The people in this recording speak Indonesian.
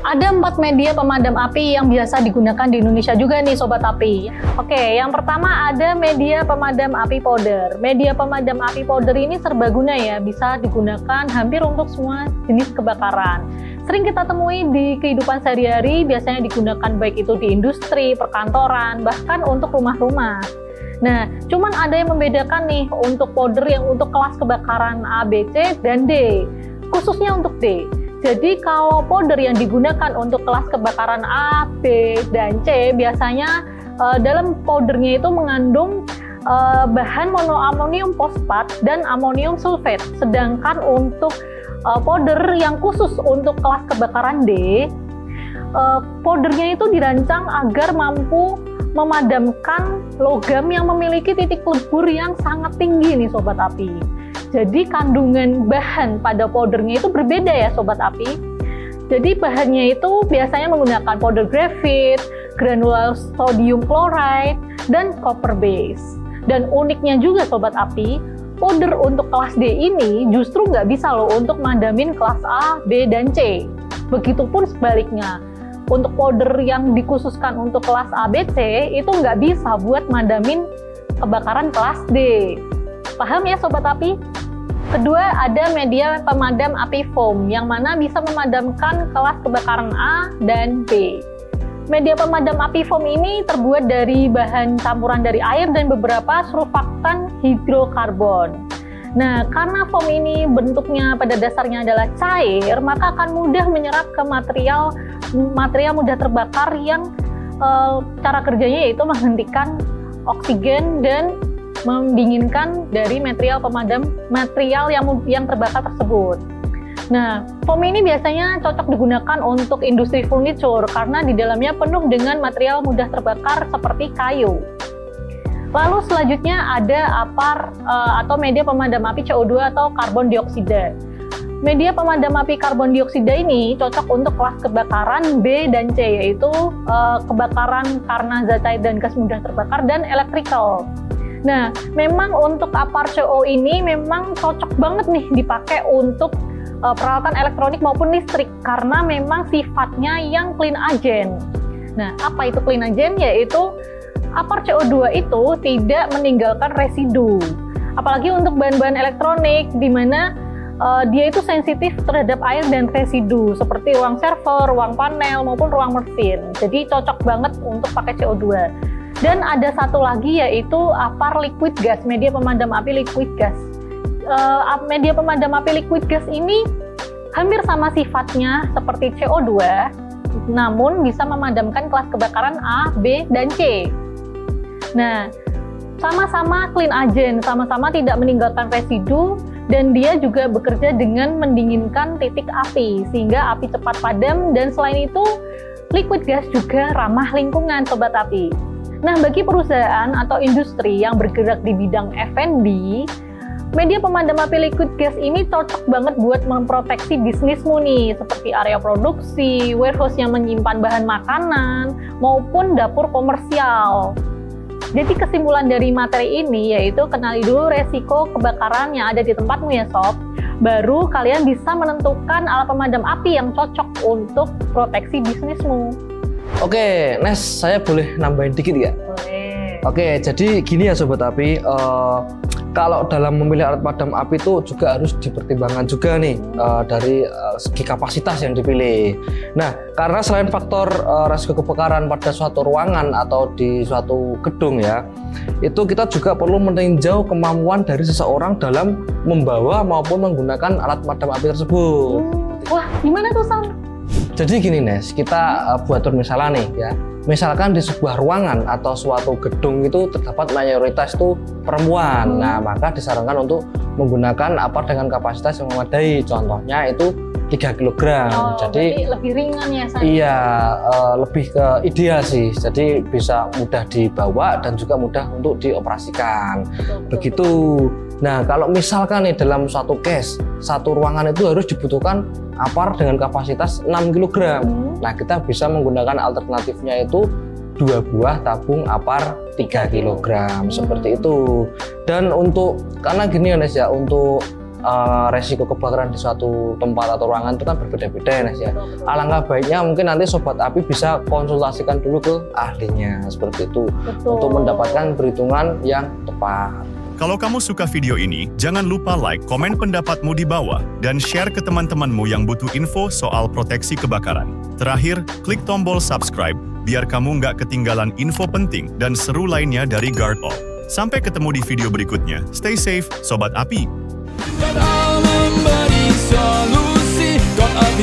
Ada 4 media pemadam api yang biasa digunakan di Indonesia juga nih Sobat Api. Oke, yang pertama ada media pemadam api powder. Media pemadam api powder ini serbaguna ya, bisa digunakan hampir untuk semua jenis kebakaran. Sering kita temui di kehidupan sehari-hari, biasanya digunakan baik itu di industri, perkantoran, bahkan untuk rumah-rumah. Nah, cuman ada yang membedakan nih untuk powder yang untuk kelas kebakaran A, B, C, dan D. Khususnya untuk D. Jadi kalau powder yang digunakan untuk kelas kebakaran A, B, dan C biasanya dalam powdernya itu mengandung bahan monoamonium fosfat dan amonium sulfat. Sedangkan untuk powder yang khusus untuk kelas kebakaran D, powdernya itu dirancang agar mampu memadamkan logam yang memiliki titik lebur yang sangat tinggi nih Sobat Api. Jadi kandungan bahan pada powdernya itu berbeda ya Sobat Api. Jadi bahannya itu biasanya menggunakan powder grafit, granula sodium chloride, dan copper base. Dan uniknya juga Sobat Api, powder untuk kelas D ini justru nggak bisa loh untuk madamin kelas A, B, dan C. Begitupun sebaliknya, untuk powder yang dikhususkan untuk kelas A, B, C itu nggak bisa buat madamin kebakaran kelas D. Paham ya Sobat Api? Kedua, ada media pemadam api foam yang mana bisa memadamkan kelas kebakaran A dan B. Media pemadam api foam ini terbuat dari bahan campuran dari air dan beberapa surfaktan hidrokarbon. Nah, karena foam ini bentuknya pada dasarnya adalah cair, maka akan mudah menyerap ke material mudah terbakar yang cara kerjanya yaitu menghentikan oksigen dan mendinginkan dari material yang terbakar tersebut. Nah, foam ini biasanya cocok digunakan untuk industri furniture karena di dalamnya penuh dengan material mudah terbakar seperti kayu. Lalu selanjutnya ada APAR atau media pemadam api CO2 atau karbon dioksida. Media pemadam api karbon dioksida ini cocok untuk kelas kebakaran B dan C, yaitu kebakaran karena zat cair dan gas mudah terbakar dan electrical. Nah, memang untuk APAR CO ini memang cocok banget nih dipakai untuk peralatan elektronik maupun listrik karena memang sifatnya yang clean agent. Nah, apa itu clean agent? Yaitu APAR CO2 itu tidak meninggalkan residu. Apalagi untuk bahan-bahan elektronik di mana dia itu sensitif terhadap air dan residu seperti ruang server, ruang panel maupun ruang mesin. Jadi cocok banget untuk pakai CO2. Dan ada satu lagi yaitu APAR liquid gas, media pemadam api liquid gas. Media pemadam api liquid gas ini hampir sama sifatnya seperti CO2, namun bisa memadamkan kelas kebakaran A, B, dan C. Nah, sama-sama clean agent, sama-sama tidak meninggalkan residu, dan dia juga bekerja dengan mendinginkan titik api, sehingga api cepat padam, dan selain itu, liquid gas juga ramah lingkungan Sobat Api. Nah, bagi perusahaan atau industri yang bergerak di bidang F&B, media pemadam api liquid gas ini cocok banget buat memproteksi bisnismu nih, seperti area produksi, warehouse yang menyimpan bahan makanan, maupun dapur komersial. Jadi kesimpulan dari materi ini yaitu kenali dulu resiko kebakaran yang ada di tempatmu ya Sob. Baru kalian bisa menentukan alat pemadam api yang cocok untuk proteksi bisnismu. Oke, Nes, saya boleh nambahin dikit nggak? Boleh. Oke, jadi gini ya Sobat Api, kalau dalam memilih alat pemadam api itu juga harus dipertimbangkan juga nih dari segi kapasitas yang dipilih. Nah, karena selain faktor resiko kebakaran pada suatu ruangan atau di suatu gedung ya, itu kita juga perlu meninjau kemampuan dari seseorang dalam membawa maupun menggunakan alat pemadam api tersebut. Wah, gimana tuh Sam? Jadi gini Nes, kita buat misalnya nih ya, misalkan di sebuah ruangan atau suatu gedung itu terdapat mayoritas itu perempuan. Nah, maka disarankan untuk menggunakan APAR dengan kapasitas yang memadai. Contohnya itu 3 kg. Jadi lebih ringan ya San? Iya, lebih ke ideal sih. Jadi bisa mudah dibawa dan juga mudah untuk dioperasikan. Begitu. Nah, kalau misalkan nih dalam suatu case, satu ruangan itu harus dibutuhkan APAR dengan kapasitas 6 kg. Nah, kita bisa menggunakan alternatifnya itu 2 buah tabung APAR 3 kg seperti itu. Dan untuk karena gini ya Nes ya, untuk resiko kebakaran di suatu tempat atau ruangan itu kan berbeda-beda ya Nes ya. Alangkah baiknya mungkin nanti Sobat Api bisa konsultasikan dulu ke ahlinya seperti itu. Betul. Untuk mendapatkan perhitungan yang tepat. Kalau kamu suka video ini, jangan lupa like, komen pendapatmu di bawah, dan share ke teman-temanmu yang butuh info soal proteksi kebakaran. Terakhir, klik tombol subscribe, biar kamu nggak ketinggalan info penting dan seru lainnya dari Guard All. Sampai ketemu di video berikutnya. Stay safe, Sobat Api! God All memberi solusi, God All